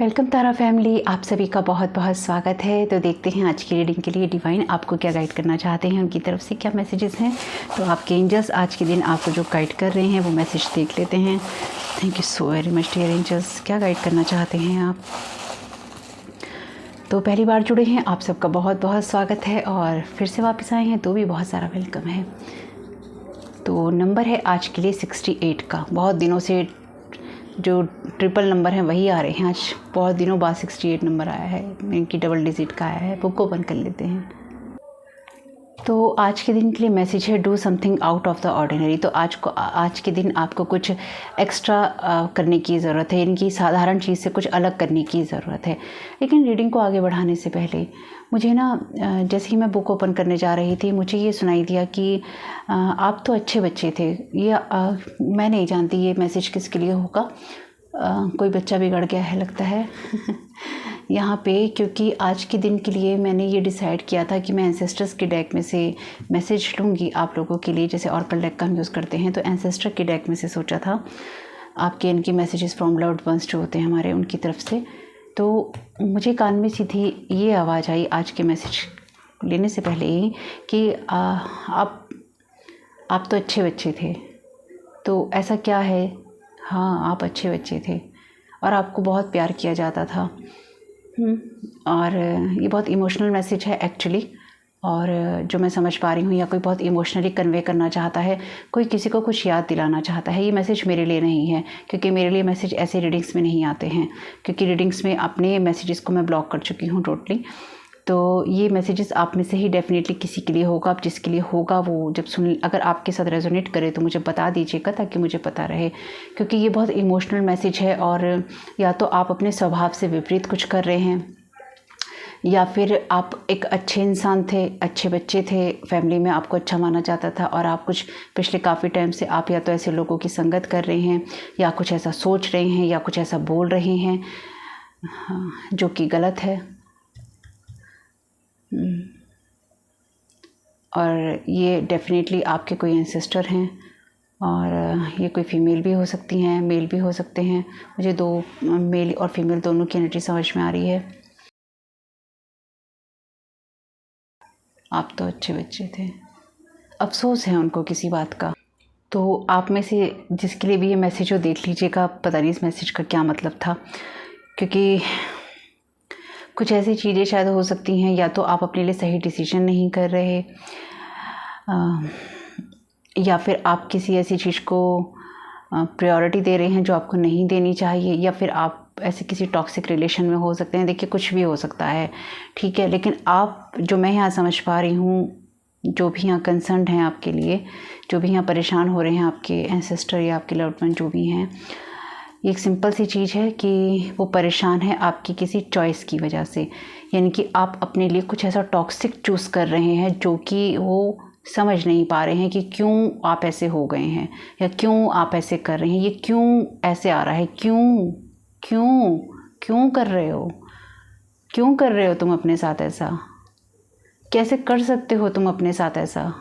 Welcome तारा family, आप सभी का बहुत बहुत स्वागत है। तो देखते हैं आज की रीडिंग के लिए डिवाइन आपको क्या गाइड करना चाहते हैं, उनकी तरफ से क्या मैसेजेस हैं। तो आपके एंजल्स आज के दिन आपको जो गाइड कर रहे हैं वो मैसेज देख लेते हैं। Thank you so very much dear angels. क्या गाइड करना चाहते हैं आप? तो पहली बार जुड़े हैं आप सबका बहुत बहुत स्वागत है, और फिर से वापस आए हैं तो भी बहुत सारा वेलकम है। तो नंबर है आज के लिए 68 का। बहुत दिनों से जो ट्रिपल नंबर हैं वही आ रहे हैं। आज बहुत दिनों बाद 68 नंबर आया है, इनकी डबल डिजिट का आया है। बुक ओपन कर लेते हैं। तो आज के दिन के लिए मैसेज है do something out of the ordinary. तो आज के दिन आपको कुछ एक्स्ट्रा करने की ज़रूरत है, इनकी साधारण चीज़ से कुछ अलग करने की ज़रूरत है। लेकिन रीडिंग को आगे बढ़ाने से पहले मुझे ना, जैसे ही मैं बुक ओपन करने जा रही थी, मुझे ये सुनाई दिया कि आप तो अच्छे बच्चे थे। ये मैं नहीं जानती ये मैसेज किसके लिए होगा। कोई बच्चा बिगड़ गया है लगता है यहाँ पे, क्योंकि आज के दिन के लिए मैंने ये डिसाइड किया था कि मैं एंसेस्टर्स के डेक में से मैसेज लूँगी आप लोगों के लिए। जैसे ऑरेकल डेक का हम यूज़ करते हैं, तो एंसेस्टर के डेक में से सोचा था आपके इनकी मैसेजेस फ्रॉम लव्ड वंस जो होते हैं हमारे, उनकी तरफ से। तो मुझे कान में सीधी ये आवाज़ आई आज के मैसेज लेने से पहले ही कि आप तो अच्छे बच्चे थे। तो ऐसा क्या है? हाँ, आप अच्छे बच्चे थे और आपको बहुत प्यार किया जाता था। और ये बहुत इमोशनल मैसेज है एक्चुअली, और जो मैं समझ पा रही हूँ, या कोई बहुत इमोशनली कन्वे करना चाहता है, कोई किसी को कुछ याद दिलाना चाहता है। ये मैसेज मेरे लिए नहीं है, क्योंकि मेरे लिए मैसेज ऐसे रीडिंग्स में नहीं आते हैं, क्योंकि रीडिंग्स में अपने मैसेजेस को मैं ब्लॉक कर चुकी हूँ टोटली। तो ये मैसेजेस आप में से ही डेफिनेटली किसी के लिए होगा। अब जिसके लिए होगा वो जब सुन, अगर आपके साथ रेजोनेट करे तो मुझे बता दीजिएगा, ताकि मुझे पता रहे, क्योंकि ये बहुत इमोशनल मैसेज है। और या तो आप अपने स्वभाव से विपरीत कुछ कर रहे हैं, या फिर आप एक अच्छे इंसान थे, अच्छे बच्चे थे, फैमिली में आपको अच्छा माना जाता था, और आप कुछ पिछले काफ़ी टाइम से आप या तो ऐसे लोगों की संगत कर रहे हैं, या कुछ ऐसा सोच रहे हैं, या कुछ ऐसा बोल रहे हैं जो कि गलत है। और ये डेफिनेटली आपके कोई एंसेस्टर हैं, और ये कोई फीमेल भी हो सकती हैं, मेल भी हो सकते हैं। मुझे दो मेल और फीमेल दोनों की एनर्जी समझ में आ रही है। आप तो अच्छे बच्चे थे, अफसोस है उनको किसी बात का। तो आप में से जिसके लिए भी ये मैसेज हो, देख लीजिएगा पता नहीं इस मैसेज का क्या मतलब था, क्योंकि कुछ ऐसी चीज़ें शायद हो सकती हैं, या तो आप अपने लिए सही डिसीजन नहीं कर रहे, या फिर आप किसी ऐसी चीज़ को प्रायोरिटी दे रहे हैं जो आपको नहीं देनी चाहिए, या फिर आप ऐसे किसी टॉक्सिक रिलेशन में हो सकते हैं। देखिए, कुछ भी हो सकता है, ठीक है। लेकिन आप, जो मैं यहाँ समझ पा रही हूँ, जो भी यहाँ कंसर्न हैं आपके लिए, जो भी यहाँ परेशान हो रहे हैं, आपके एंसेस्टर या आपके लव्ड वन जो भी हैं, एक सिंपल सी चीज़ है कि वो परेशान है आपकी किसी चॉइस की वजह से। यानी कि आप अपने लिए कुछ ऐसा टॉक्सिक चूज़ कर रहे हैं जो कि वो समझ नहीं पा रहे हैं कि क्यों आप ऐसे हो गए हैं, या क्यों आप ऐसे कर रहे हैं, ये क्यों ऐसे आ रहा है, क्यों क्यों क्यों कर रहे हो, क्यों कर रहे हो तुम अपने साथ ऐसा, कैसे कर सकते हो तुम अपने साथ ऐसा,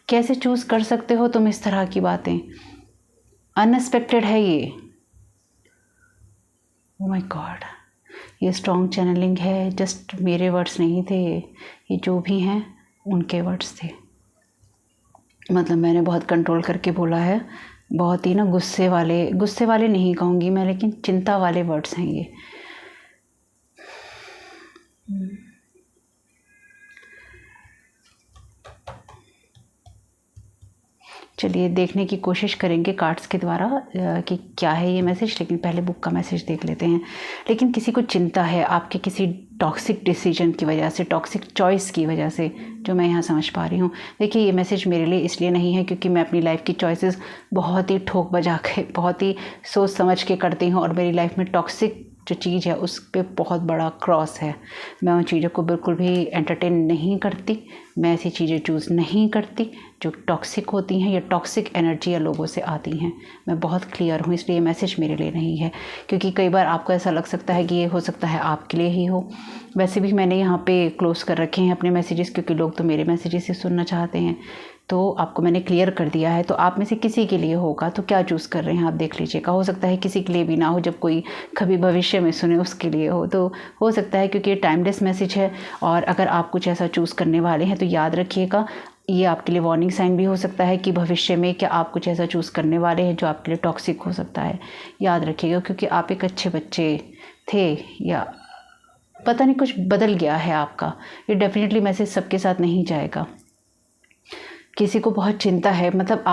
कैसे चूज़ कर सकते हो तुम इस तरह की बातें। अनएक्सपेक्टेड है ये। ओह माय गॉड, ये स्ट्रॉन्ग चैनलिंग है। जस्ट मेरे वर्ड्स नहीं थे, ये जो भी हैं उनके वर्ड्स थे। मतलब मैंने बहुत कंट्रोल करके बोला है, बहुत ही ना गुस्से वाले नहीं कहूँगी मैं, लेकिन चिंता वाले वर्ड्स हैं ये। चलिए देखने की कोशिश करेंगे कार्ड्स के द्वारा कि क्या है ये मैसेज, लेकिन पहले बुक का मैसेज देख लेते हैं। लेकिन किसी को चिंता है आपके किसी टॉक्सिक डिसीजन की वजह से, टॉक्सिक चॉइस की वजह से, जो मैं यहाँ समझ पा रही हूँ। देखिए, ये मैसेज मेरे लिए इसलिए नहीं है क्योंकि मैं अपनी लाइफ की चॉइसेस बहुत ही ठोक बजा के, बहुत ही सोच समझ के करती हूँ, और मेरी लाइफ में टॉक्सिक जो चीज़ है उस पे बहुत बड़ा क्रॉस है। मैं उन चीज़ों को बिल्कुल भी एंटरटेन नहीं करती। मैं ऐसी चीज़ें चूज़ नहीं करती जो टॉक्सिक होती हैं, या टॉक्सिक एनर्जी या लोगों से आती हैं। मैं बहुत क्लियर हूँ, इसलिए मैसेज मेरे लिए नहीं है। क्योंकि कई बार आपको ऐसा लग सकता है कि ये हो सकता है आपके लिए ही हो। वैसे भी मैंने यहाँ पे क्लोज़ कर रखे हैं अपने मैसेजेस, क्योंकि लोग तो मेरे मैसेजेस ही सुनना चाहते हैं। तो आपको मैंने क्लियर कर दिया है। तो आप में से किसी के लिए होगा, तो क्या चूज़ कर रहे हैं आप देख लीजिएगा। हो सकता है किसी के लिए भी ना हो, जब कोई कभी भविष्य में सुने उसके लिए हो, तो हो सकता है क्योंकि ये टाइमलेस मैसेज है। और अगर आप कुछ ऐसा चूज़ करने वाले हैं तो याद रखिएगा, ये आपके लिए वार्निंग साइन भी हो सकता है कि भविष्य में क्या आप कुछ ऐसा चूज़ करने वाले हैं जो आपके लिए टॉक्सिक हो सकता है। याद रखिएगा, क्योंकि आप एक अच्छे बच्चे थे या पता नहीं कुछ बदल गया है आपका। ये डेफिनेटली मैसेज सबके साथ नहीं जाएगा। किसी को बहुत चिंता है, मतलब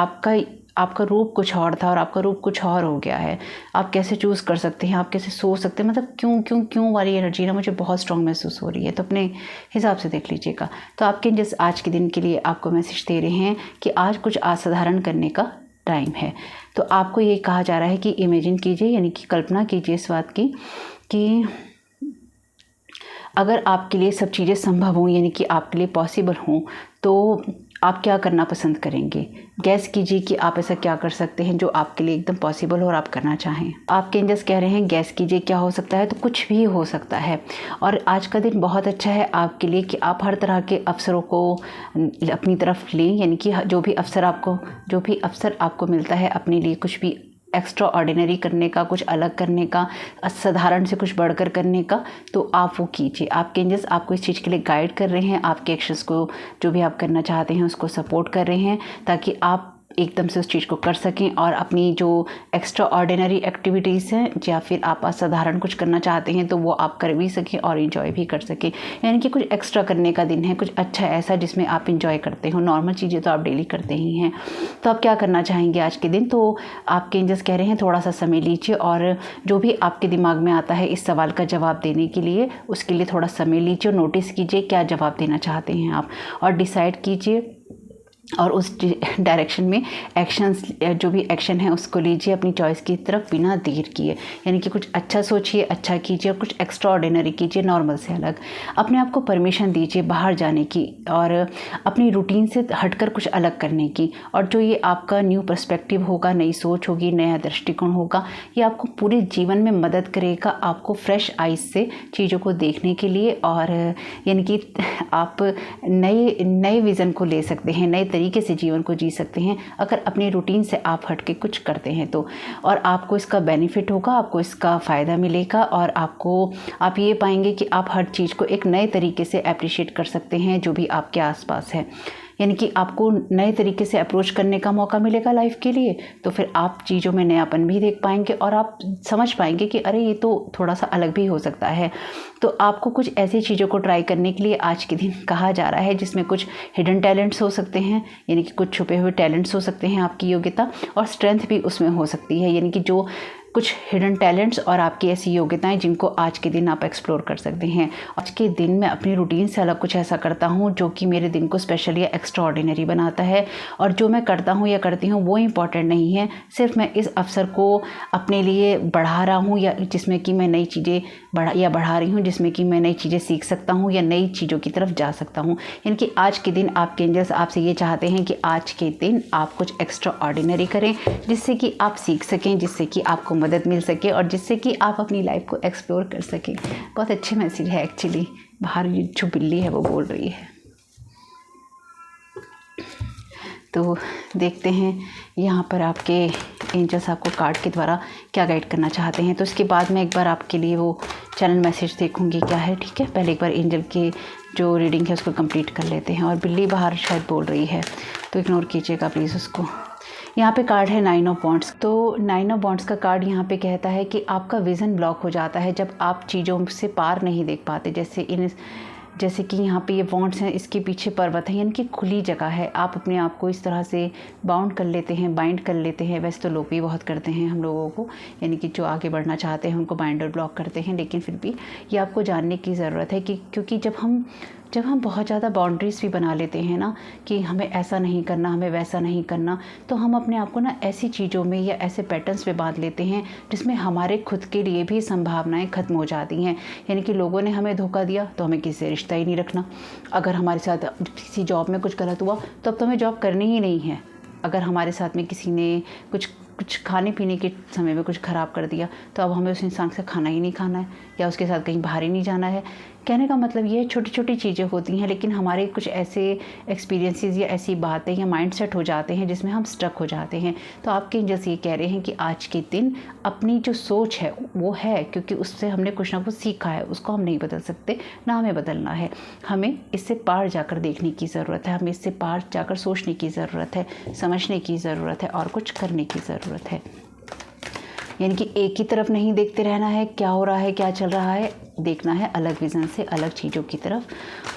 आपका रूप कुछ और था और आपका रूप कुछ और हो गया है। आप कैसे चूज़ कर सकते हैं, आप कैसे सोच सकते हैं, मतलब क्यों वाली एनर्जी ना मुझे बहुत स्ट्रॉन्ग महसूस हो रही है। तो अपने हिसाब से देख लीजिएगा। तो आपके एंजल्स आज के दिन के लिए आपको मैसेज दे रहे हैं कि आज कुछ असाधारण करने का टाइम है। तो आपको ये कहा जा रहा है कि इमेजिन कीजिए, यानी कि कल्पना कीजिए इस बात की कि अगर आपके लिए सब चीज़ें संभव हों, यानी कि आपके लिए पॉसिबल हों, तो आप क्या करना पसंद करेंगे। गैस कीजिए कि आप ऐसा क्या कर सकते हैं जो आपके लिए एकदम पॉसिबल हो और आप करना चाहें। आपके एंजल्स कह रहे हैं गैस कीजिए क्या हो सकता है, तो कुछ भी हो सकता है। और आज का दिन बहुत अच्छा है आपके लिए कि आप हर तरह के अवसरों को अपनी तरफ लें, यानी कि जो भी अवसर आपको मिलता है अपने लिए कुछ भी एक्स्ट्रा ऑर्डिनरी करने का, कुछ अलग करने का, असाधारण से कुछ बढ़कर करने का, तो आप वो कीजिए। आपके एंजल्स आपको इस चीज़ के लिए गाइड कर रहे हैं, आपके एक्शंस को जो भी आप करना चाहते हैं उसको सपोर्ट कर रहे हैं, ताकि आप एकदम से उस चीज़ को कर सकें और अपनी जो एक्स्ट्रा ऑर्डिनरी एक्टिविटीज़ हैं या फिर आप असाधारण कुछ करना चाहते हैं तो वो आप कर भी सकें और इन्जॉय भी कर सकें। यानी कि कुछ एक्स्ट्रा करने का दिन है, कुछ अच्छा ऐसा जिसमें आप इन्जॉय करते हो। नॉर्मल चीज़ें तो आप डेली करते ही हैं, तो आप क्या करना चाहेंगे आज के दिन। तो आपके एंजल्स कह रहे हैं थोड़ा सा समय लीजिए और जो भी आपके दिमाग में आता है इस सवाल का जवाब देने के लिए, उसके लिए थोड़ा समय लीजिए और नोटिस कीजिए क्या जवाब देना चाहते हैं आप, और डिसाइड कीजिए और उस डायरेक्शन में एक्शंस, जो भी एक्शन है उसको लीजिए अपनी चॉइस की तरफ बिना देर किए। यानी कि कुछ अच्छा सोचिए, अच्छा कीजिए और कुछ एक्स्ट्रा ऑर्डिनरी कीजिए, नॉर्मल से अलग। अपने आप को परमिशन दीजिए बाहर जाने की और अपनी रूटीन से हटकर कुछ अलग करने की। और जो ये आपका न्यू पर्सपेक्टिव होगा, नई सोच होगी, नया दृष्टिकोण होगा, ये आपको पूरे जीवन में मदद करेगा, आपको फ्रेश आइज से चीज़ों को देखने के लिए। और यानी कि आप नए विज़न को ले सकते हैं, नए तरीके से जीवन को जी सकते हैं अगर अपनी रूटीन से आप हट के कुछ करते हैं तो। और आपको इसका बेनिफिट होगा, आपको इसका फ़ायदा मिलेगा और आप ये पाएंगे कि आप हर चीज़ को एक नए तरीके से अप्रिशिएट कर सकते हैं जो भी आपके आसपास है। यानी कि आपको नए तरीके से अप्रोच करने का मौका मिलेगा लाइफ के लिए। तो फिर आप चीज़ों में नयापन भी देख पाएंगे और आप समझ पाएंगे कि अरे ये तो थोड़ा सा अलग भी हो सकता है। तो आपको कुछ ऐसी चीज़ों को ट्राई करने के लिए आज के दिन कहा जा रहा है जिसमें कुछ हिडन टैलेंट्स हो सकते हैं, यानी कि कुछ छुपे हुए टैलेंट्स हो सकते हैं, आपकी योग्यता और स्ट्रेंथ भी उसमें हो सकती है। यानी कि जो कुछ हिडन टैलेंट्स और आपकी ऐसी योग्यताएं जिनको आज के दिन आप एक्सप्लोर कर सकते हैं। आज के दिन मैं अपनी रूटीन से अलग कुछ ऐसा करता हूं जो कि मेरे दिन को स्पेशल या एक्स्ट्रा ऑर्डिनरी बनाता है। और जो मैं करता हूं या करती हूं वो इम्पॉर्टेंट नहीं है, सिर्फ मैं इस अवसर को अपने लिए बढ़ा रहा हूं या जिसमें कि मैं नई चीज़ें बढ़ा रही हूँ, जिसमें कि मैं नई चीज़ें सीख सकता हूँ या नई चीज़ों की तरफ जा सकता हूँ। यानी कि आज के दिन आपके एंजल्स आपसे ये चाहते हैं कि आज के दिन आप कुछ एक्स्ट्रा ऑर्डिनरी करें जिससे कि आप सीख सकें, जिससे कि आपको मदद मिल सके और जिससे कि आप अपनी लाइफ को एक्सप्लोर कर सकें। बहुत अच्छे मैसेज है एक्चुअली। बाहर जो बिल्ली है वो बोल रही है। तो देखते हैं यहाँ पर आपके एंजल्स आपको कार्ड के द्वारा क्या गाइड करना चाहते हैं। तो इसके बाद मैं एक बार आपके लिए वो चैनल मैसेज देखूँगी क्या है, ठीक है। पहले एक बार एंजल की जो रीडिंग है उसको कंप्लीट कर लेते हैं। और बिल्ली बाहर शायद बोल रही है तो इग्नोर कीजिएगा प्लीज़ उसको। यहाँ पे कार्ड है 9 ऑफ वॉन्ड्स। तो 9 ऑफ वॉन्ड्स का कार्ड यहाँ पे कहता है कि आपका विज़न ब्लॉक हो जाता है जब आप चीज़ों से पार नहीं देख पाते। जैसे कि यहाँ पे ये वॉन्ड्स हैं, इसके पीछे पर्वत है, यानी कि खुली जगह है। आप अपने आप को इस तरह से बाउंड कर लेते हैं, बाइंड कर लेते हैं। वैसे तो लोग भी बहुत करते हैं हम लोगों को, यानी कि जो आगे बढ़ना चाहते हैं उनको बाइंड और ब्लॉक करते हैं। लेकिन फिर भी ये आपको जानने की ज़रूरत है कि क्योंकि जब हम बहुत ज़्यादा बाउंड्रीज भी बना लेते हैं ना कि हमें ऐसा नहीं करना, हमें वैसा नहीं करना, तो हम अपने आप को ना ऐसी चीज़ों में या ऐसे पैटर्न्स में बांध लेते हैं जिसमें हमारे खुद के लिए भी संभावनाएं ख़त्म हो जाती हैं। यानी कि लोगों ने हमें धोखा दिया तो हमें किसी से रिश्ता ही नहीं रखना। अगर हमारे साथ किसी जॉब में कुछ गलत हुआ तो अब तो हमें जॉब करनी ही नहीं है। अगर हमारे साथ में किसी ने कुछ कुछ खाने पीने के समय में कुछ ख़राब कर दिया तो अब हमें उस इंसान से खाना ही नहीं खाना है या उसके साथ कहीं बाहर ही नहीं जाना है। कहने का मतलब ये छोटी छोटी चीज़ें होती हैं, लेकिन हमारे कुछ ऐसे एक्सपीरियंसेस या ऐसी बातें या माइंडसेट हो जाते हैं जिसमें हम स्टक हो जाते हैं। तो आपके एंजल्स ये कह रहे हैं कि आज के दिन अपनी जो सोच है वो है, क्योंकि उससे हमने कुछ ना कुछ सीखा है, उसको हम नहीं बदल सकते, ना हमें बदलना है। हमें इससे पार जाकर देखने की ज़रूरत है, हमें इससे पार जाकर सोचने की ज़रूरत है, समझने की ज़रूरत है और कुछ करने की ज़रूरत है। यानी कि एक ही तरफ नहीं देखते रहना है क्या हो रहा है, क्या चल रहा है, देखना है अलग विज़न से, अलग चीज़ों की तरफ,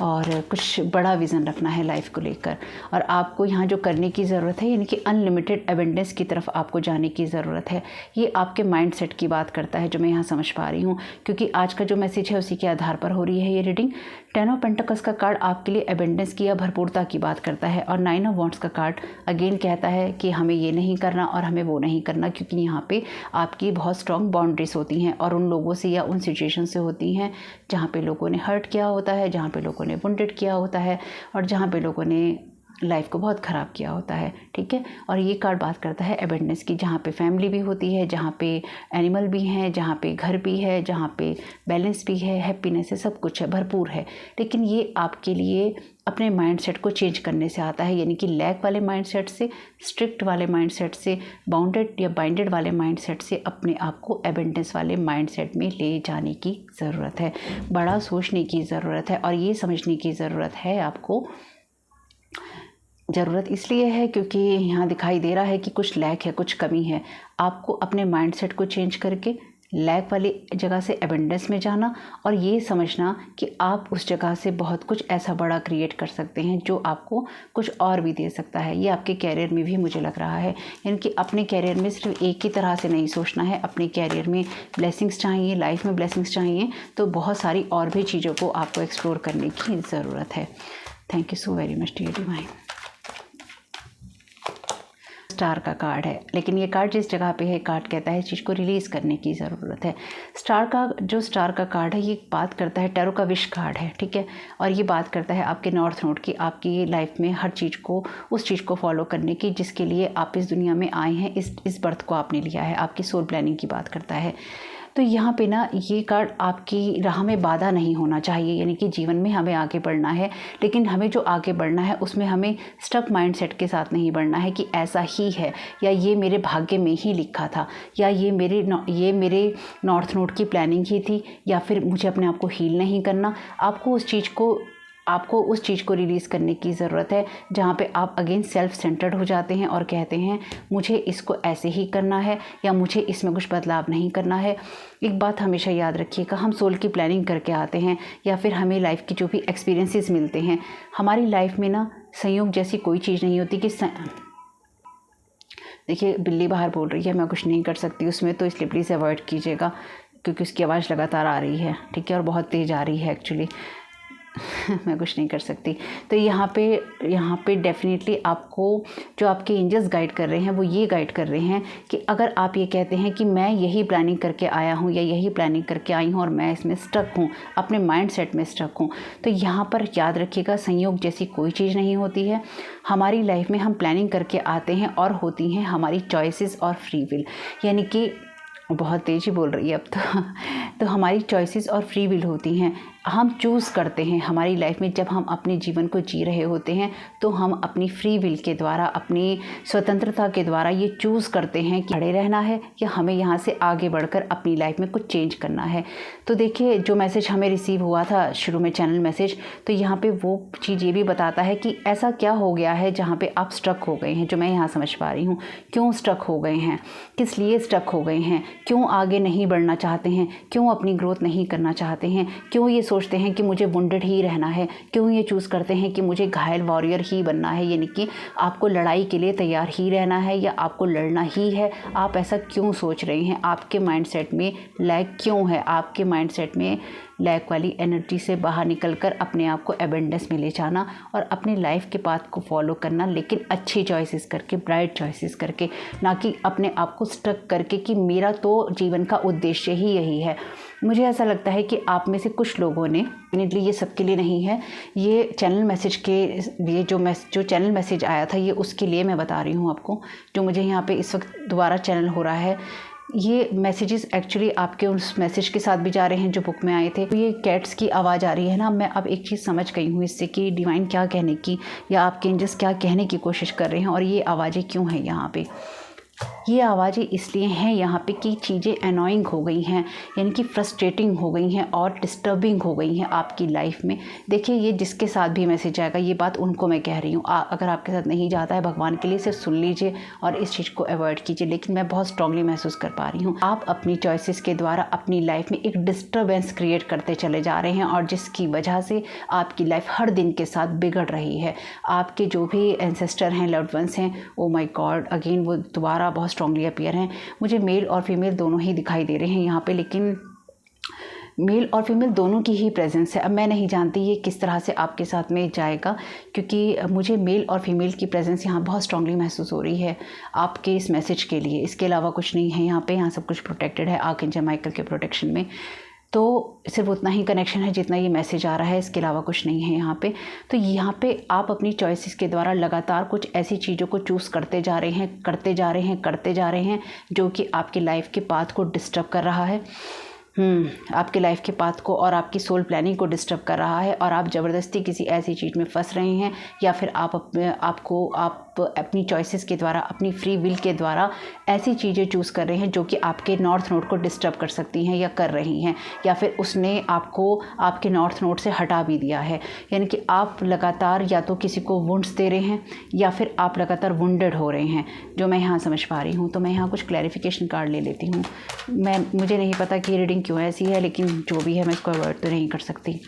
और कुछ बड़ा विज़न रखना है लाइफ को लेकर। और आपको यहाँ जो करने की ज़रूरत है यानी कि अनलिमिटेड एबेंडेंस की तरफ आपको जाने की ज़रूरत है। ये आपके माइंडसेट की बात करता है जो मैं यहाँ समझ पा रही हूँ, क्योंकि आज का जो मैसेज है उसी के आधार पर हो रही है ये रीडिंग। 10 ऑफ पेंटिकल्स का कार्ड आपके लिए एबेंडेंस की या भरपूरता की बात करता है, और 9 ऑफ वॉन्ड्स का कार्ड अगेन कहता है कि हमें ये नहीं करना और हमें वो नहीं करना, क्योंकि यहाँ पे आपकी बहुत स्ट्रॉन्ग बाउंड्रीज होती हैं और उन लोगों से या उन सिचुएशन से होती हैं जहाँ पे लोगों ने हर्ट किया होता है, जहाँ पे लोगों ने वुंडेड किया होता है और जहाँ पे लोगों ने लाइफ को बहुत ख़राब किया होता है। ठीक है, और ये कार्ड बात करता है एबेंडेंस की, जहाँ पे फैमिली भी होती है, जहाँ पे एनिमल भी हैं, जहाँ पे घर भी है, जहाँ पे बैलेंस भी है, हैप्पीनेस है, सब कुछ है, भरपूर है। लेकिन ये आपके लिए अपने माइंडसेट को चेंज करने से आता है, यानी कि लैक वाले माइंडसेट से, स्ट्रिक्ट वाले माइंडसेट से, बाउंडेड या बाइंडेड वाले माइंडसेट से अपने आप को एबेंडेंस वाले माइंडसेट में ले जाने की ज़रूरत है। बड़ा सोचने की ज़रूरत है और ये समझने की ज़रूरत है आपको। ज़रूरत इसलिए है क्योंकि यहाँ दिखाई दे रहा है कि कुछ लैक है, कुछ कमी है। आपको अपने माइंडसेट को चेंज करके लैक वाली जगह से एबेंडेंस में जाना और ये समझना कि आप उस जगह से बहुत कुछ ऐसा बड़ा क्रिएट कर सकते हैं जो आपको कुछ और भी दे सकता है। ये आपके कैरियर में भी मुझे लग रहा है, यानी कि अपने कैरियर में सिर्फ एक ही तरह से नहीं सोचना है। अपने कैरियर में ब्लेसिंग्स चाहिए, लाइफ में ब्लेसिंग्स चाहिए, तो बहुत सारी और भी चीज़ों को आपको एक्सप्लोर करने की ज़रूरत है। Thank you so very much dear divine. Star का कार्ड है, लेकिन ये कार्ड जिस जगह पे है, कार्ड कहता है इस चीज़ को रिलीज़ करने की ज़रूरत है। स्टार का कार्ड है, ये बात करता है, टैरो का विश कार्ड है, ठीक है, और ये बात करता है आपके नॉर्थ नोड की, आपकी लाइफ में हर चीज़ को, उस चीज़ को फॉलो करने की जिसके लिए आप इस दुनिया में आए हैं, इस बर्थ को आपने लिया है, आपकी सोल प्लानिंग की बात करता है। तो यहाँ पे ना ये कार्ड आपकी राह में बाधा नहीं होना चाहिए, यानी कि जीवन में हमें आगे बढ़ना है, लेकिन हमें जो आगे बढ़ना है उसमें हमें स्टक माइंडसेट के साथ नहीं बढ़ना है कि ऐसा ही है या ये मेरे भाग्य में ही लिखा था या ये मेरे नॉर्थ नोड की प्लानिंग ही थी या फिर मुझे अपने आप को हील नहीं करना। आपको उस चीज़ को रिलीज़ करने की ज़रूरत है जहाँ पे आप अगेन सेल्फ सेंटर्ड हो जाते हैं और कहते हैं मुझे इसको ऐसे ही करना है या मुझे इसमें कुछ बदलाव नहीं करना है। एक बात हमेशा याद रखिएगा, हम सोल की प्लानिंग करके आते हैं या फिर हमें लाइफ की जो भी एक्सपीरियंसेस मिलते हैं, हमारी लाइफ में ना संयोग जैसी कोई चीज़ नहीं होती कि देखिए बिल्ली बाहर बोल रही है, मैं कुछ नहीं कर सकती उसमें, तो इसलिए प्लीज़ अवॉइड कीजिएगा क्योंकि उसकी आवाज़ लगातार आ रही है, ठीक है, और बहुत तेज़ आ रही है एक्चुअली। मैं कुछ नहीं कर सकती। तो यहाँ पे डेफिनेटली आपको जो आपके एंजल्स गाइड कर रहे हैं वो ये गाइड कर रहे हैं कि अगर आप ये कहते हैं कि मैं यही प्लानिंग करके आया हूँ या यही प्लानिंग करके आई हूँ और मैं इसमें स्टक हूँ, अपने माइंडसेट में स्टक हूँ, तो यहाँ पर याद रखिएगा संयोग जैसी कोई चीज़ नहीं होती है। हमारी लाइफ में हम प्लानिंग करके आते हैं और होती हैं हमारी चॉइसेस और फ्री विल, यानी कि बहुत तेज़ी बोल रही है अब तो हमारी चॉइसेस और फ्री विल होती हैं। हम चूज़ करते हैं हमारी लाइफ में, जब हम अपने जीवन को जी रहे होते हैं तो हम अपनी फ्री विल के द्वारा, अपनी स्वतंत्रता के द्वारा ये चूज़ करते हैं कि खड़े रहना है या हमें यहाँ से आगे बढ़कर अपनी लाइफ में कुछ चेंज करना है। तो देखिए जो मैसेज हमें रिसीव हुआ था शुरू में, चैनल मैसेज, तो यहाँ पे वो चीज़ ये भी बताता है कि ऐसा क्या हो गया है जहाँ पे आप स्टक हो गए हैं, जो मैं यहाँ समझ पा रही हूँ। क्यों स्टक हो गए हैं, किस लिए स्टक हो गए हैं, क्यों आगे नहीं बढ़ना चाहते हैं, क्यों अपनी ग्रोथ नहीं करना चाहते हैं, क्यों ये सोचते हैं कि मुझे वुंडेड ही रहना है, क्यों ये चूज़ करते हैं कि मुझे घायल वॉरियर ही बनना है, यानी कि आपको लड़ाई के लिए तैयार ही रहना है या आपको लड़ना ही है। आप ऐसा क्यों सोच रहे हैं, आपके माइंडसेट में लैग क्यों है, आपके माइंडसेट में लैक वाली एनर्जी से बाहर निकलकर अपने आप को एबेंडेंस में ले जाना और अपनी लाइफ के पाथ को फॉलो करना, लेकिन अच्छी चॉइसेस करके, ब्राइट चॉइसेस करके, ना कि अपने आप को स्टक करके कि मेरा तो जीवन का उद्देश्य ही यही है। मुझे ऐसा लगता है कि आप में से कुछ लोगों ने, डेफिनेटली ये सबके लिए नहीं है, ये चैनल मैसेज के लिए जो चैनल मैसेज आया था ये उसके लिए मैं बता रही हूँ आपको, जो मुझे यहाँ पे इस वक्त दोबारा चैनल हो रहा है। ये मैसेजेस एक्चुअली आपके उस मैसेज के साथ भी जा रहे हैं जो बुक में आए थे। तो ये कैट्स की आवाज़ आ रही है ना, मैं अब एक चीज़ समझ गई हूँ इससे कि डिवाइन क्या कहने की या आपके एंजल्स क्या कहने की कोशिश कर रहे हैं और ये आवाज़ें क्यों हैं यहाँ पे। ये आवाज़ें इसलिए हैं यहाँ पे कि चीज़ें अनोइंग हो गई हैं, यानी कि फ्रस्ट्रेटिंग हो गई हैं और डिस्टर्बिंग हो गई हैं आपकी लाइफ में। देखिए, ये जिसके साथ भी मैसेज आएगा, ये बात उनको मैं कह रही हूँ। अगर आपके साथ नहीं जाता है, भगवान के लिए सिर्फ सुन लीजिए और इस चीज़ को अवॉइड कीजिए। लेकिन मैं बहुत स्ट्रांगली महसूस कर पा रही हूँ, आप अपनी चॉइसेस के द्वारा अपनी लाइफ में एक डिस्टर्बेंस क्रिएट करते चले जा रहे हैं और जिसकी वजह से आपकी लाइफ हर दिन के साथ बिगड़ रही है। आपके जो भी एंसेस्टर हैं, लव्ड वंस हैं, ओ माय गॉड, अगेन वो दोबारा बहुत स्ट्रांगली अपीयर हैं। मुझे मेल और फीमेल दोनों ही दिखाई दे रहे हैं यहाँ पे, लेकिन मेल और फीमेल दोनों की ही प्रेजेंस है। अब मैं नहीं जानती ये किस तरह से आपके साथ में जाएगा, क्योंकि मुझे मेल और फीमेल की प्रेजेंस यहाँ बहुत स्ट्रांगली महसूस हो रही है आपके इस मैसेज के लिए। इसके अलावा कुछ नहीं है यहाँ पे, यहाँ सब कुछ प्रोटेक्टेड है आर्कएंजल माइकल के प्रोटेक्शन में। तो सिर्फ उतना ही कनेक्शन है जितना ये मैसेज आ रहा है, इसके अलावा कुछ नहीं है यहाँ पे। तो यहाँ पे आप अपनी चॉइसेस के द्वारा लगातार कुछ ऐसी चीज़ों को चूज़ करते जा रहे हैं जो कि आपकी लाइफ के पाथ को डिस्टर्ब कर रहा है। आपके लाइफ के पाथ को और आपकी सोल प्लानिंग को डिस्टर्ब कर रहा है और आप ज़बरदस्ती किसी ऐसी चीज़ में फंस रहे हैं, या फिर आप अपनी चॉइसेस के द्वारा, अपनी फ्री विल के द्वारा ऐसी चीज़ें चूज़ कर रहे हैं जो कि आपके नॉर्थ नोड को डिस्टर्ब कर सकती हैं या कर रही हैं, या फिर उसने आपको आपके नॉर्थ नोड से हटा भी दिया है। यानी कि आप लगातार या तो किसी को वुंड्स दे रहे हैं या फिर आप लगातार वुंडेड हो रहे हैं, जो मैं यहाँ समझ पा रही हूँ। तो मैं यहाँ कुछ क्लैरिफिकेशन कार्ड ले लेती हूँ। मुझे नहीं पता कि रीडिंग क्यों ऐसी है, लेकिन जो भी है मैं इसको अवॉइड तो नहीं कर सकती।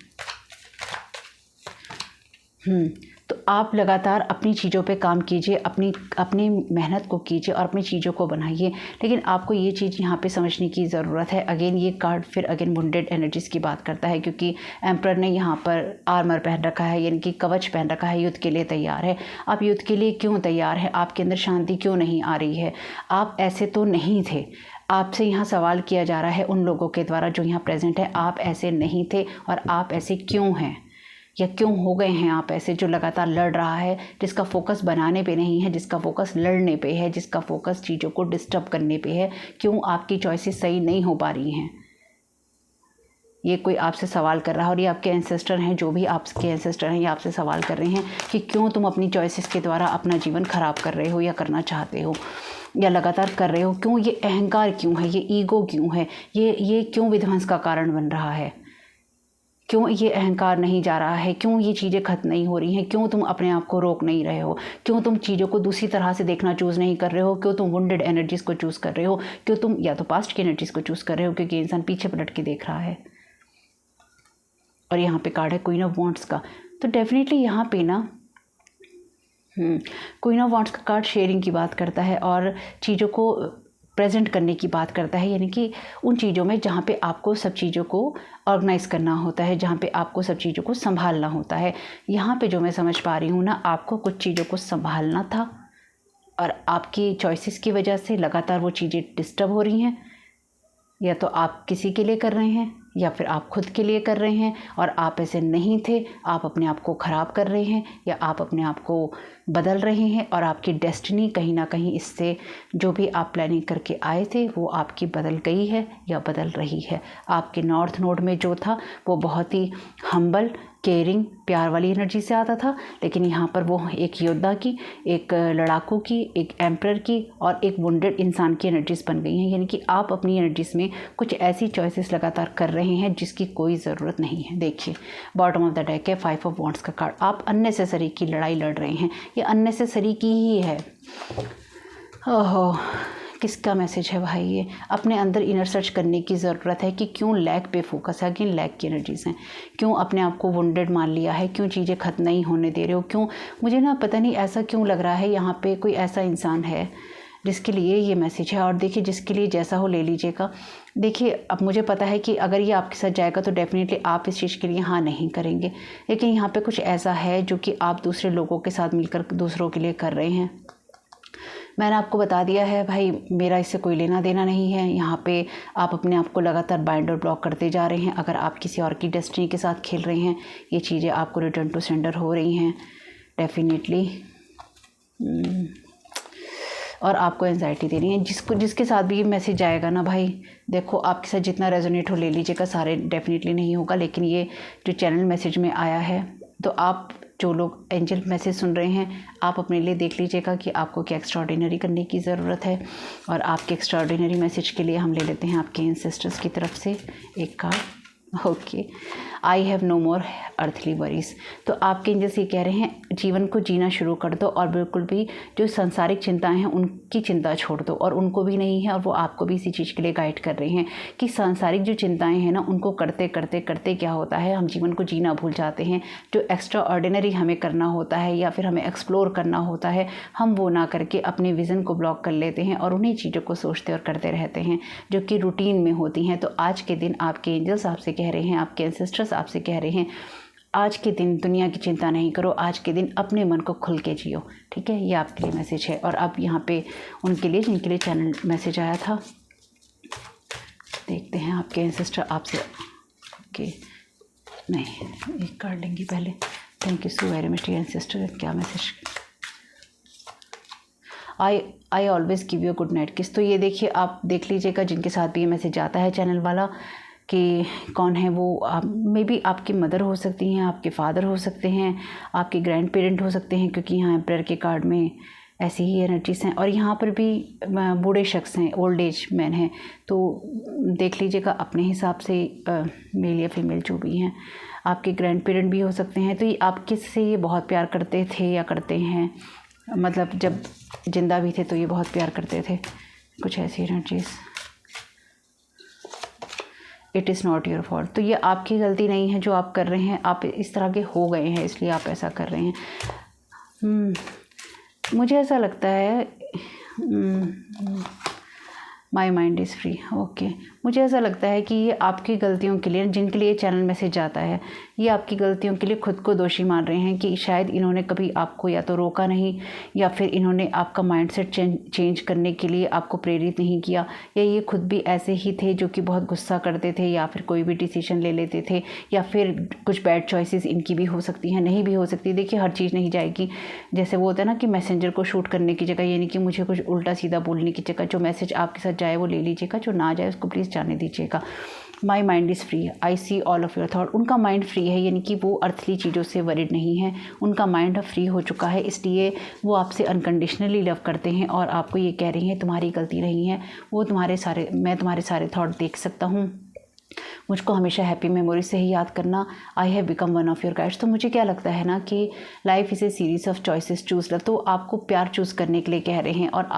तो आप लगातार अपनी चीज़ों पे काम कीजिए, अपनी मेहनत को कीजिए और अपनी चीज़ों को बनाइए। लेकिन आपको ये चीज़ यहाँ पे समझने की ज़रूरत है। अगेन ये कार्ड फिर अगेन वुंडेड एनर्जीज़ की बात करता है, क्योंकि एम्परर ने यहाँ पर आर्मर पहन रखा है, यानी कि कवच पहन रखा है, युद्ध के लिए तैयार है। आप युद्ध के लिए क्यों तैयार है? आपके अंदर शांति क्यों नहीं आ रही है? आप ऐसे तो नहीं थे। आपसे यहाँ सवाल किया जा रहा है उन लोगों के द्वारा जो यहाँ प्रेजेंट है, आप ऐसे नहीं थे और आप ऐसे क्यों हैं या क्यों हो गए हैं आप ऐसे, जो लगातार लड़ रहा है, जिसका फोकस बनाने पे नहीं है, जिसका फोकस लड़ने पे है, जिसका फोकस चीज़ों को डिस्टर्ब करने पे है। क्यों आपकी चॉइसेस सही नहीं हो पा रही हैं? ये कोई आपसे सवाल कर रहा है और ये आपके एंसेस्टर हैं, जो भी आपके एंसेस्टर हैं ये आपसे सवाल कर रहे हैं कि क्यों तुम अपनी चॉइसेस के द्वारा अपना जीवन ख़राब कर रहे हो या करना चाहते हो या लगातार कर रहे हो। क्यों ये अहंकार क्यों है? ये ईगो क्यों है? ये क्यों विध्वंस का कारण बन रहा है? क्यों ये अहंकार नहीं जा रहा है? क्यों ये चीज़ें खत्म नहीं हो रही हैं? क्यों तुम अपने आप को रोक नहीं रहे हो? क्यों तुम चीज़ों को दूसरी तरह से देखना चूज़ नहीं कर रहे हो? क्यों तुम वुंडेड एनर्जीज़ को चूज़ कर रहे हो? क्यों तुम या तो पास्ट की एनर्जीज़ को चूज़ कर रहे हो? क्योंकि इंसान पीछे पलट के देख रहा है। और यहाँ पे कार्ड है क्वीन ऑफ वॉन्ड्स का। तो डेफिनेटली यहाँ पे ना क्वीन ऑफ वॉन्ड्स का कार्ड शेयरिंग की बात करता है और चीज़ों को प्रेजेंट करने की बात करता है, यानी कि उन चीज़ों में जहाँ पे आपको सब चीज़ों को ऑर्गेनाइज़ करना होता है, जहाँ पे आपको सब चीज़ों को संभालना होता है। यहाँ पे जो मैं समझ पा रही हूँ ना, आपको कुछ चीज़ों को संभालना था और आपकी चॉइसेस की वजह से लगातार वो चीज़ें डिस्टर्ब हो रही हैं। या तो आप किसी के लिए कर रहे हैं या फिर आप खुद के लिए कर रहे हैं और आप ऐसे नहीं थे। आप अपने आप को ख़राब कर रहे हैं या आप अपने आप को बदल रहे हैं और आपकी डेस्टिनी कहीं ना कहीं इससे, जो भी आप प्लानिंग करके आए थे वो आपकी बदल गई है या बदल रही है। आपके नॉर्थ नोड में जो था वो बहुत ही हम्बल, केयरिंग, प्यार वाली एनर्जी से आता था, लेकिन यहाँ पर वो एक योद्धा की, एक लड़ाकू की, एक एम्परर की और एक वुंडेड इंसान की एनर्जीज बन गई हैं। यानी कि आप अपनी एनर्जीज में कुछ ऐसी चॉइसेस लगातार कर रहे हैं जिसकी कोई ज़रूरत नहीं है। देखिए बॉटम ऑफ द डेक है 5 ऑफ वॉन्ड्स का कार्ड। आप अननेसेसरी की लड़ाई लड़ रहे हैं, ये अननेसेसरी की ही है। ओहो, किसका मैसेज है भाई? ये अपने अंदर इनर सर्च करने की ज़रूरत है कि क्यों लैक पे फोकस है, अगेन लैक की एनर्जीज हैं। क्यों अपने आप को वुंडेड मान लिया है? क्यों चीज़ें ख़त्म नहीं होने दे रहे हो? क्यों मुझे ना पता नहीं ऐसा क्यों लग रहा है यहाँ पे कोई ऐसा इंसान है जिसके लिए ये मैसेज है। और देखिए जिसके लिए जैसा हो ले लीजिएगा। देखिए अब मुझे पता है कि अगर ये आपके साथ जाएगा तो डेफ़िनेटली आप इस चीज़ के लिए हाँ नहीं करेंगे, लेकिन यहाँ पे कुछ ऐसा है जो कि आप दूसरे लोगों के साथ मिलकर दूसरों के लिए कर रहे हैं। मैंने आपको बता दिया है भाई, मेरा इससे कोई लेना देना नहीं है। यहाँ पे आप अपने आप को लगातार बाइंड और ब्लॉक करते जा रहे हैं। अगर आप किसी और की डेस्टिनी के साथ खेल रहे हैं, ये चीज़ें आपको रिटर्न टू सेंडर हो रही हैं डेफिनेटली, और आपको एंजाइटी दे रही है। जिसके साथ भी ये मैसेज आएगा ना भाई, देखो आपके साथ जितना रेजोनेट हो ले लीजिएगा, सारे डेफिनेटली नहीं होगा, लेकिन ये जो चैनल मैसेज में आया है, तो आप जो लोग एंजल मैसेज सुन रहे हैं, आप अपने लिए देख लीजिएगा कि आपको क्या एक्स्ट्राऑर्डिनरी करने की ज़रूरत है। और आपके एक्स्ट्राऑर्डिनरी मैसेज के लिए हम ले लेते हैं आपके एंसेस्टर्स की तरफ से एक card. Okay, I have no more earthly worries. तो आपके एंजल्स ये कह रहे हैं जीवन को जीना शुरू कर दो और बिल्कुल भी जो सांसारिक चिंताएं हैं उनकी चिंता छोड़ दो, और उनको भी नहीं है और वो आपको भी इसी चीज़ के लिए गाइड कर रहे हैं कि सांसारिक जो चिंताएं हैं ना, उनको करते करते करते क्या होता है, हम जीवन को जीना भूल जाते हैं। जो एक्स्ट्रा ऑर्डिनरी हमें करना होता है या फिर हमें एक्सप्लोर करना होता है, हम वो ना करके अपने विज़न को ब्लॉक कर लेते हैं और उन्हीं चीज़ों को सोचते और करते रहते हैं जो कि रूटीन में होती हैं। तो आज के दिन आपके एंजल्स आपसे कह रहे हैं, आपके एंसेस्टर्स आपसे कह रहे हैं, आज के दिन दुनिया की चिंता नहीं करो, आज के दिन अपने मन को खुल के जियो। ठीक है, ये आपके लिए मैसेज है। और अब यहाँ पे उनके लिए जिनके लिए चैनल मैसेज आया था, देखते हैं आपके एंसेस्टर आपसे। ओके, नहीं एक कार्ड लेंगी पहले। Thank you so very much ancestor. क्या message? I always give you good night kiss. तो ये देखिए, आप देख लीजिएगा जिनके साथ भी ये मैसेज आता है चैनल वाला कि कौन है वो। मे बी आपकी मदर हो सकती हैं, आपके फादर हो सकते हैं, आपके ग्रैंड पेरेंट हो सकते हैं, क्योंकि यहाँ एम्परर के कार्ड में ऐसी ही एनर्जीज हैं। और यहाँ पर भी बूढ़े शख्स हैं, ओल्ड एज मैन हैं, तो देख लीजिएगा अपने हिसाब से, मेल या फीमेल जो भी हैं। आपके ग्रैंड पेरेंट भी हो सकते हैं। तो ये आप किससे ये बहुत प्यार करते थे या करते हैं, मतलब जब जिंदा भी थे तो ये बहुत प्यार करते थे, कुछ ऐसी energies. It is not your fault. तो ये आपकी गलती नहीं है जो आप कर रहे हैं, आप इस तरह के हो गए हैं इसलिए आप ऐसा कर रहे हैं। मुझे ऐसा लगता है माई माइंड इज़ फ्री। ओके, मुझे ऐसा लगता है कि ये आपकी गलतियों के लिए, जिनके लिए चैनल मैसेज आता है, ये आपकी गलतियों के लिए खुद को दोषी मान रहे हैं कि शायद इन्होंने कभी आपको या तो रोका नहीं, या फिर इन्होंने आपका माइंडसेट चेंज करने के लिए आपको प्रेरित नहीं किया, या ये खुद भी ऐसे ही थे जो कि बहुत गुस्सा करते थे या फिर कोई भी डिसीजन ले लेते थे, या फिर कुछ बैड चॉइसेस इनकी भी हो सकती हैं, नहीं भी हो सकती। देखिए हर चीज़ नहीं जाएगी। जैसे वो होता है ना कि मैसेंजर को शूट करने की जगह, यानी कि मुझे कुछ उल्टा सीधा बोलने की जगह, जो मैसेज आपके साथ जाए वो ले लीजिएगा, जो ना जाए उसको प्लीज़ जाने दीजिएगा। My mind is free, I see all of your thought. उनका माइंड फ्री है, यानी कि वो अर्थली चीज़ों से वरिड नहीं है, उनका माइंड अब फ्री हो चुका है, इसलिए वो आपसे अनकंडीशनली लव करते हैं। और आपको ये कह रही हैं तुम्हारी गलती नहीं है, वो मैं तुम्हारे सारे थॉट देख सकता हूँ, मुझको हमेशा हैप्पी मेमोरी से ही याद करना। I have become one of your guides. तो मुझे क्या लगता है ना कि life is a series of choices, choose love. तो आपको प्यार चूज़ करने के लिए कह रहे हैं और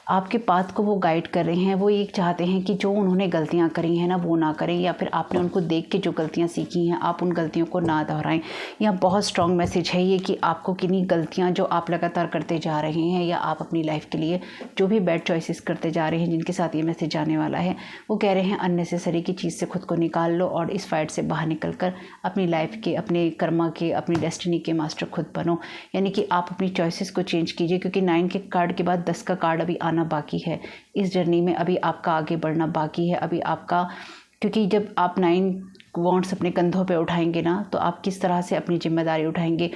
आपके पाथ को वो गाइड कर रहे हैं। वो ये चाहते हैं कि जो उन्होंने गलतियां करी हैं ना वो ना करें, या फिर आपने उनको देख के जो गलतियां सीखी हैं आप उन गलतियों को ना दोहराएं। यहाँ बहुत स्ट्रॉन्ग मैसेज है ये कि आपको किन्हीं गलतियां जो आप लगातार करते जा रहे हैं, या आप अपनी लाइफ के लिए जो भी बैड चॉइसेस करते जा रहे हैं, जिनके साथ ये मैसेज आने वाला है, वो कह रहे हैं अननेसेसरी की चीज़ से खुद को निकाल लो और इस फाइट से बाहर निकल कर अपनी लाइफ के, अपने कर्मा के, अपनी डेस्टिनी के मास्टर खुद बनो। यानी कि आप अपनी चॉइसेस को चेंज कीजिए, क्योंकि 9 के कार्ड के बाद 10 का कार्ड अभी आना बाकी है। इस जर्नी में अभी आपका आगे बढ़ना बाकी है अभी आपका, क्योंकि जब आप 9 वॉन्ट्स अपने कंधों पे उठाएंगे ना, तो आप किस तरह से अपनी जिम्मेदारी उठाएंगे।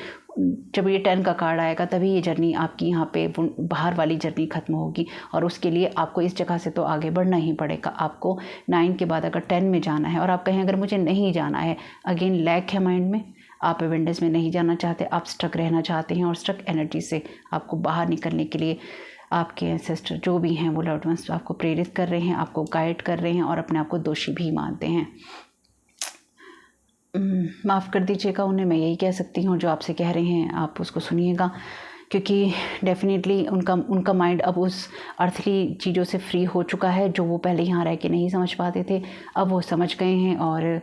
जब ये 10 का कार्ड आएगा तभी ये जर्नी आपकी यहाँ पे बाहर वाली जर्नी ख़त्म होगी, और उसके लिए आपको इस जगह से तो आगे बढ़ना ही पड़ेगा। आपको 9 के बाद अगर 10 में जाना है, और आप कहें अगर मुझे नहीं जाना है, अगेन लैक है माइंड में, आप एवेंडेंस में नहीं जाना चाहते, आप स्टक रहना चाहते हैं, और स्टक एनर्जी से आपको बाहर निकलने के लिए आपके एंसेस्टर जो भी हैं वो लव्ड वंस आपको प्रेरित कर रहे हैं, आपको गाइड कर रहे हैं, और अपने आप को दोषी भी मानते हैं। माफ़ कर दीजिएगा उन्हें, मैं यही कह सकती हूँ। जो आपसे कह रहे हैं आप उसको सुनिएगा, क्योंकि डेफिनेटली उनका माइंड अब उस अर्थली चीज़ों से फ्री हो चुका है जो वो पहले यहाँ रह के नहीं समझ पाते थे, अब वो समझ गए हैं। और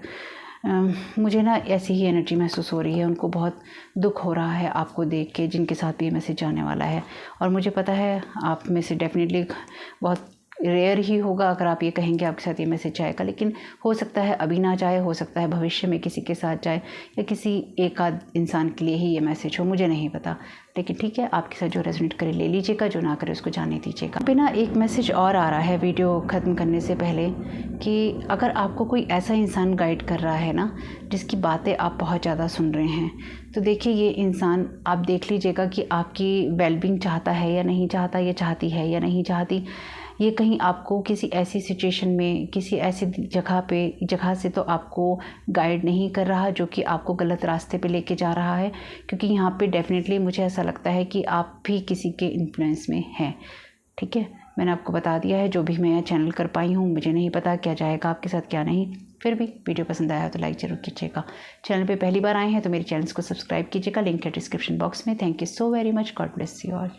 मुझे ना ऐसी ही एनर्जी महसूस हो रही है। उनको बहुत दुख हो रहा है आपको देख के, जिनके साथ भी ये मैसेज जाने वाला है। और मुझे पता है आप में से डेफिनेटली बहुत रेयर ही होगा अगर आप ये कहेंगे आपके साथ ये मैसेज जाएगा, लेकिन हो सकता है अभी ना जाए, हो सकता है भविष्य में किसी के साथ जाए, या किसी एक आध इंसान के लिए ही ये मैसेज हो, मुझे नहीं पता। लेकिन ठीक है, आपके साथ जो रेजोनेट करे ले लीजिएगा, जो ना करे उसको जाने दीजिएगा। अभी ना एक मैसेज और आ रहा है वीडियो ख़त्म करने से पहले, कि अगर आपको कोई ऐसा इंसान गाइड कर रहा है ना, जिसकी बातें आप बहुत ज़्यादा सुन रहे हैं, तो देखिए ये इंसान आप देख लीजिएगा कि आपकी वेलबींग चाहता है या नहीं चाहता, या चाहती है या नहीं चाहती। ये कहीं आपको किसी ऐसी सिचुएशन में, किसी ऐसी जगह से तो आपको गाइड नहीं कर रहा जो कि आपको गलत रास्ते पे लेके जा रहा है, क्योंकि यहाँ पे डेफिनेटली मुझे ऐसा लगता है कि आप भी किसी के इन्फ्लुएंस में हैं। ठीक है, मैंने आपको बता दिया है जो भी मैं चैनल कर पाई हूँ। मुझे नहीं पता क्या जाएगा आपके साथ क्या नहीं, फिर भी वीडियो पसंद आया तो लाइक ज़रूर कीजिएगा। चैनल पे पहली बार आए हैं तो मेरे चैनल को सब्सक्राइब कीजिएगा, लिंक है डिस्क्रिप्शन बॉक्स में। Thank you so very much, God bless you all.